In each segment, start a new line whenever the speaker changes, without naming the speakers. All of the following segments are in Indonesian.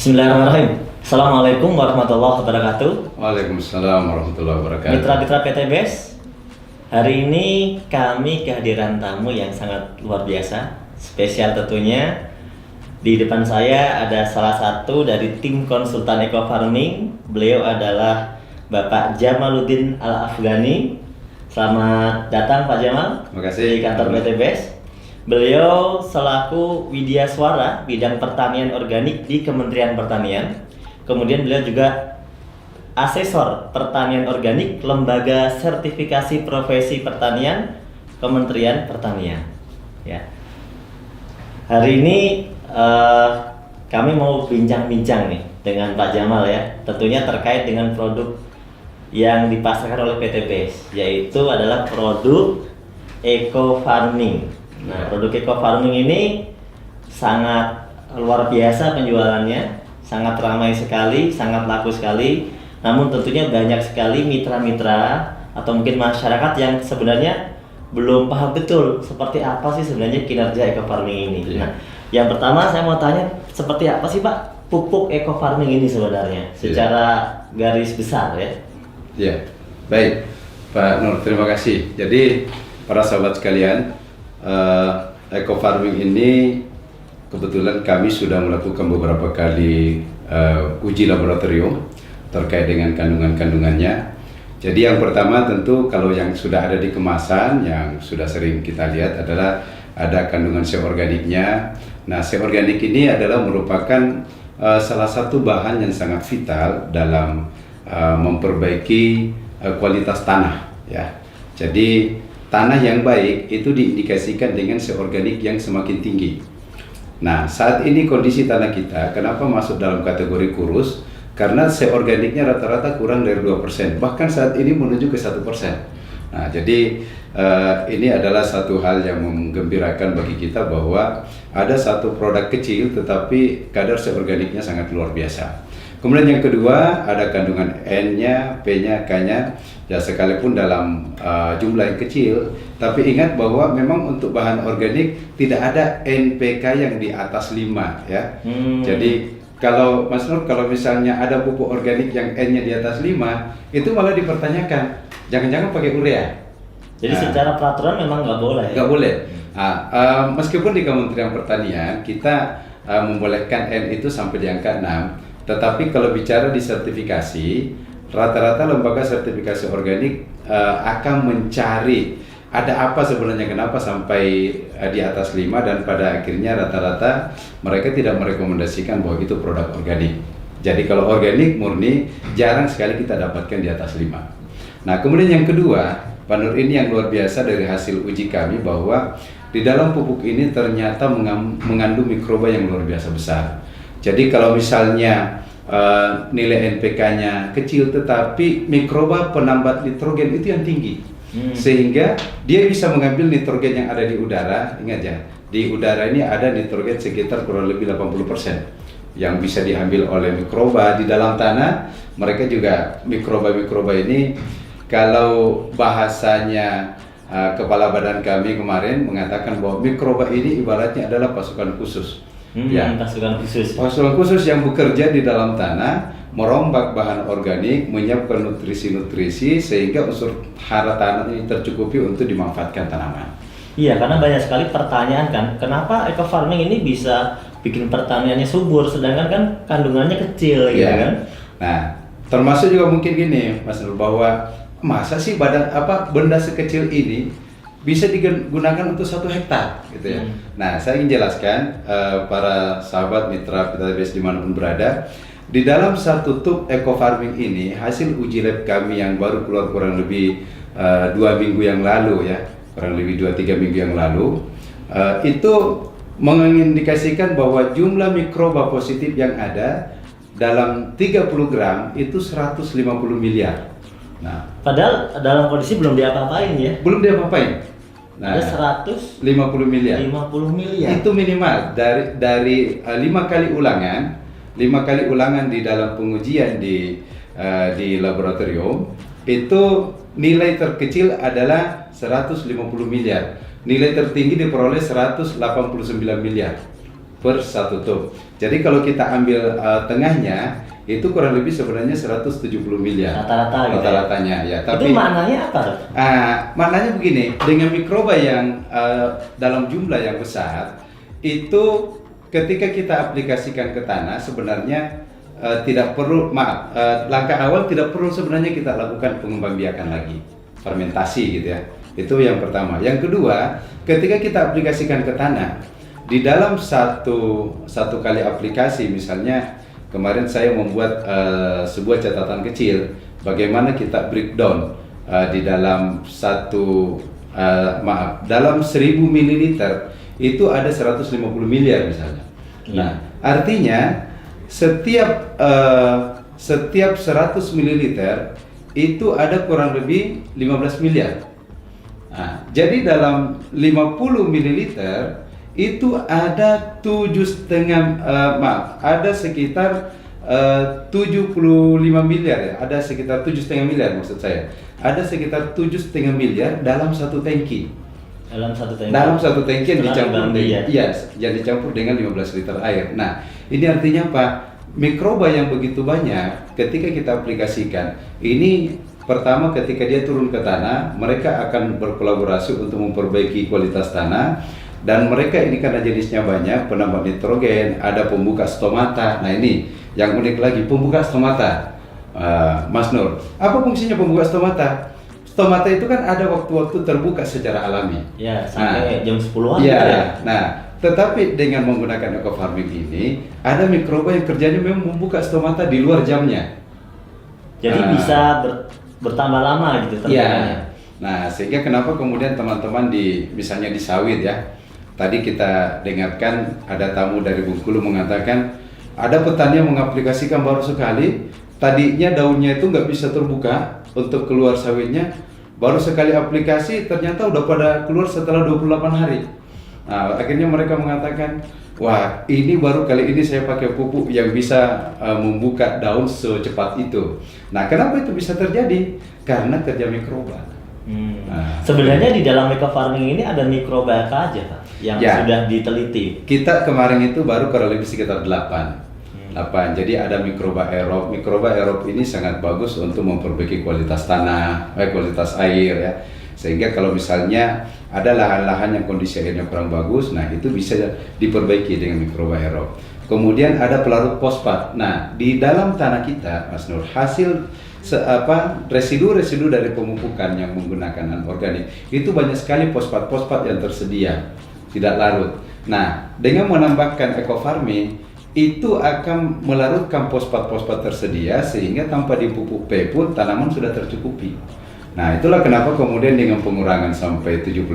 Bismillahirrahmanirrahim. Assalamualaikum warahmatullahi wabarakatuh.
Waalaikumsalam warahmatullahi wabarakatuh.
Mitra-mitra PT BES, hari ini kami kehadiran tamu yang sangat luar biasa, spesial tentunya. Di depan saya ada salah satu dari tim konsultan Eco Farming. Beliau adalah Bapak Jamaluddin Al-Afghani. Selamat datang Pak Jamal.
Terima kasih.
Di kantor PT BES. Beliau selaku Widya Swara bidang pertanian organik di Kementerian Pertanian. Kemudian beliau juga asesor pertanian organik Lembaga Sertifikasi Profesi Pertanian Kementerian Pertanian. Ya. Hari ini kami mau bincang-bincang nih dengan Pak Jamal ya. Tentunya terkait dengan produk yang dipasarkan oleh PT BES, yaitu adalah produk Eco Farming. Nah, produk Eco Farming ini sangat luar biasa penjualannya, sangat ramai sekali, sangat laku sekali. Namun tentunya banyak sekali mitra-mitra atau mungkin masyarakat yang sebenarnya belum paham betul seperti apa sih sebenarnya kinerja Eco Farming ini. Nah, yang pertama saya mau tanya, seperti apa sih Pak pupuk Eco Farming ini sebenarnya secara garis besar ya?
Ya, baik Pak Nur, terima kasih. Jadi para sahabat sekalian, Eco Farming ini kebetulan kami sudah melakukan beberapa kali uji laboratorium terkait dengan kandungan-kandungannya. Jadi yang pertama tentu kalau yang sudah ada di kemasan yang sudah sering kita lihat adalah ada kandungan organiknya. Nah, organik ini adalah merupakan salah satu bahan yang sangat vital dalam memperbaiki kualitas tanah ya. Jadi tanah yang baik itu diindikasikan dengan organik yang semakin tinggi. Nah, saat ini kondisi tanah kita kenapa masuk dalam kategori kurus? Karena organiknya rata-rata kurang dari 2%, bahkan saat ini menuju ke 1%. Nah, jadi ini adalah satu hal yang menggembirakan bagi kita bahwa ada satu produk kecil tetapi kadar organiknya sangat luar biasa. Kemudian yang kedua ada kandungan N-nya, P-nya, K-nya. Ya sekalipun dalam jumlah yang kecil, tapi ingat bahwa memang untuk bahan organik tidak ada NPK yang di atas 5 ya. Jadi kalau Mas Nur, kalau misalnya ada pupuk organik yang N-nya di atas 5, itu malah dipertanyakan, jangan-jangan pakai urea.
Jadi secara peraturan memang nggak boleh.
Nggak boleh. Meskipun di Kementerian Pertanian kita membolehkan N itu sampai di angka 6, tetapi kalau bicara di sertifikasi, rata-rata lembaga sertifikasi organik akan mencari ada apa sebenarnya kenapa sampai di atas 5, dan pada akhirnya rata-rata mereka tidak merekomendasikan bahwa itu produk organik. Jadi kalau organik murni jarang sekali kita dapatkan di atas 5. Nah, kemudian yang kedua, Pak Nur, ini yang luar biasa dari hasil uji kami bahwa di dalam pupuk ini ternyata mengandung mikroba yang luar biasa besar. Jadi kalau misalnya nilai NPK-nya kecil tetapi mikroba penambat nitrogen itu yang tinggi, sehingga dia bisa mengambil nitrogen yang ada di udara. Ingat ya, di udara ini ada nitrogen sekitar kurang lebih 80% yang bisa diambil oleh mikroba di dalam tanah. Mereka juga mikroba-mikroba ini, kalau bahasanya kepala badan kami kemarin mengatakan bahwa mikroba ini ibaratnya adalah pasukan khusus. Pasukan khusus yang bekerja di dalam tanah, merombak bahan organik, menyiapkan nutrisi-nutrisi sehingga unsur hara tanah ini tercukupi untuk dimanfaatkan tanaman.
Iya, karena banyak sekali pertanyaan kan, kenapa Eco Farming ini bisa bikin pertaniannya subur sedangkan kan kandungannya kecil gitu kan?
Nah, termasuk juga mungkin gini, Mas Nur, bahwa masa sih benda sekecil ini bisa digunakan untuk 1 hektar gitu ya. Nah, saya ingin jelaskan para sahabat mitra PT BES dimanapun berada, di dalam satu tub Eco Farming ini hasil uji lab kami yang baru keluar kurang lebih 2 minggu yang lalu ya, kurang lebih 2-3 minggu yang lalu, itu mengindikasikan bahwa jumlah mikroba positif yang ada dalam 30 gram itu 150 miliar. Nah,
padahal dalam kondisi belum diapa-apain ya?
Belum diapa-apain. Nah,
ada 150 miliar.
Itu minimal dari 5 kali ulangan di dalam pengujian di laboratorium, itu nilai terkecil adalah 150 miliar. Nilai tertinggi diperoleh 189 miliar. per 1 tub. Jadi kalau kita ambil tengahnya itu kurang lebih sebenarnya 170 miliar
Rata-rata gitu.
rata-ratanya ya.
Itu maknanya apa?
Maknanya begini, dengan mikroba yang dalam jumlah yang besar itu ketika kita aplikasikan ke tanah sebenarnya tidak perlu langkah awal tidak perlu sebenarnya kita lakukan pengembangbiakan lagi, fermentasi gitu ya. Itu yang pertama. Yang kedua, ketika kita aplikasikan ke tanah di dalam satu kali aplikasi, misalnya kemarin saya membuat sebuah catatan kecil bagaimana kita breakdown di dalam dalam 1000 ml itu ada 150 miliar misalnya. Nah, artinya setiap 100 ml itu ada kurang lebih 15 miliar. Nah, jadi dalam 50 ml itu ada 7,5 ada sekitar 75 miliar ya, ada sekitar 7,5 miliar maksud saya. Ada sekitar 7,5 miliar dalam satu tangki. Dalam satu tangki yang dicampur dengan, yang dicampur dengan 15 liter air. Nah, ini artinya apa? Mikroba yang begitu banyak ketika kita aplikasikan, ini pertama ketika dia turun ke tanah, mereka akan berkolaborasi untuk memperbaiki kualitas tanah. Dan mereka ini karena jenisnya banyak, penambah nitrogen, ada pembuka stomata. Nah ini yang unik lagi, pembuka stomata, Mas Nur. Apa fungsinya pembuka stomata? Stomata itu kan ada waktu-waktu terbuka secara alami.
Ya, sampai jam 10-an.
Ya, nah tetapi dengan menggunakan eco farming ini, ada mikroba yang kerjanya memang membuka stomata di luar jamnya.
Jadi bisa bertambah lama gitu terbukanya.
Ya. Nah sehingga kenapa kemudian teman-teman misalnya di sawit ya, tadi kita dengarkan ada tamu dari Bengkulu mengatakan ada petani yang mengaplikasikan baru sekali, tadinya daunnya itu nggak bisa terbuka untuk keluar sawitnya, baru sekali aplikasi ternyata udah pada keluar setelah 28 hari. Nah, akhirnya mereka mengatakan, wah ini baru kali ini saya pakai pupuk yang bisa membuka daun secepat itu. Nah kenapa itu bisa terjadi? Karena kerja mikroba.
Nah, sebenarnya di dalam eco farming ini ada mikroba apa aja Pak yang sudah diteliti? Kita
kemarin itu baru kurang lebih sekitar 8. Jadi ada mikroba aerob. Mikroba aerob ini sangat bagus untuk memperbaiki kualitas tanah, kualitas air ya. Sehingga kalau misalnya ada lahan-lahan yang kondisi airnya kurang bagus, nah itu bisa diperbaiki dengan mikroba aerob. Kemudian ada pelarut fosfat. Nah, di dalam tanah kita, Mas Nur, hasil residu-residu dari pemupukan yang menggunakan anorganik itu banyak sekali fosfat-fosfat yang tersedia tidak larut. Nah, dengan menambahkan eco farming itu akan melarutkan fosfat-fosfat tersedia sehingga tanpa dipupuk P pun tanaman sudah tercukupi. Nah, itulah kenapa kemudian dengan pengurangan sampai 75%,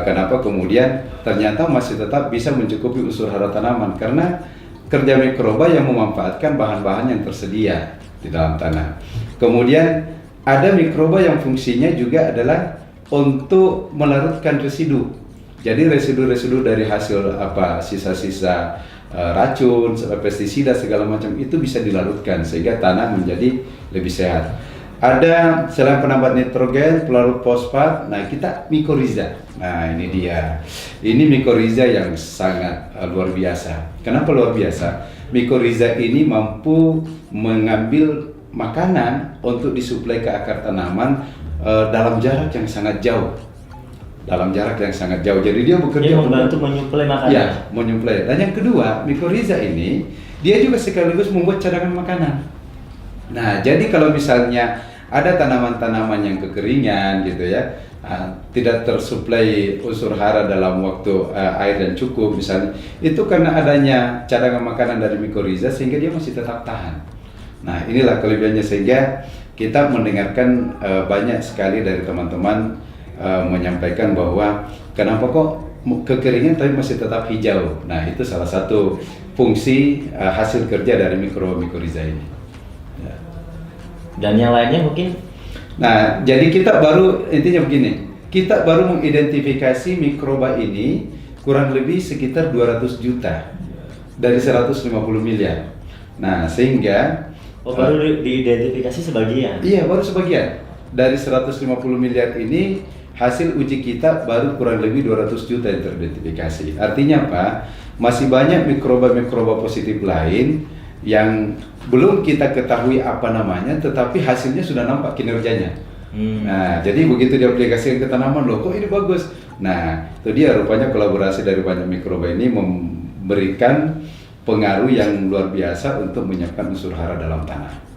kenapa kemudian ternyata masih tetap bisa mencukupi unsur hara tanaman karena kerja mikroba yang memanfaatkan bahan-bahan yang tersedia di dalam tanah. Kemudian ada mikroba yang fungsinya juga adalah untuk melarutkan residu. Jadi residu-residu dari hasil sisa-sisa racun, pestisida segala macam itu bisa dilarutkan sehingga tanah menjadi lebih sehat. Ada selain penambat nitrogen, pelarut fosfat, nah kita mikoriza. Nah ini dia. Ini mikoriza yang sangat luar biasa. Kenapa luar biasa? Mikoriza ini mampu mengambil makanan untuk disuplai ke akar tanaman dalam jarak yang sangat jauh. Jadi dia bekerja
membantu menyuplai makanan.
Ya, menyuplai. Dan yang kedua, mikoriza ini dia juga sekaligus membuat cadangan makanan. Nah, jadi kalau misalnya ada tanaman-tanaman yang kekeringan gitu ya, tidak tersuplai unsur hara dalam waktu air dan cukup misalnya, itu karena adanya cadangan makanan dari mikoriza sehingga dia masih tetap tahan. Nah, inilah kelebihannya sehingga kita mendengarkan banyak sekali dari teman-teman menyampaikan bahwa kenapa kok kekeringan tapi masih tetap hijau. Nah, itu salah satu fungsi hasil kerja dari mikoriza ini. Ya.
Dan yang lainnya mungkin.
Nah, jadi kita baru intinya begini, kita baru mengidentifikasi mikroba ini kurang lebih sekitar 200 juta dari 150 miliar. Nah, sehingga
baru diidentifikasi sebagian.
Iya, baru sebagian. Dari 150 miliar ini hasil uji kita baru kurang lebih 200 juta yang teridentifikasi. Artinya apa? Masih banyak mikroba-mikroba positif lain yang belum kita ketahui apa namanya, tetapi hasilnya sudah nampak kinerjanya. Nah, jadi begitu diaplikasikan ke tanaman, loh kok ini bagus. Nah, itu dia rupanya kolaborasi dari banyak mikroba ini memberikan pengaruh yang luar biasa untuk menyiapkan unsur hara dalam tanah.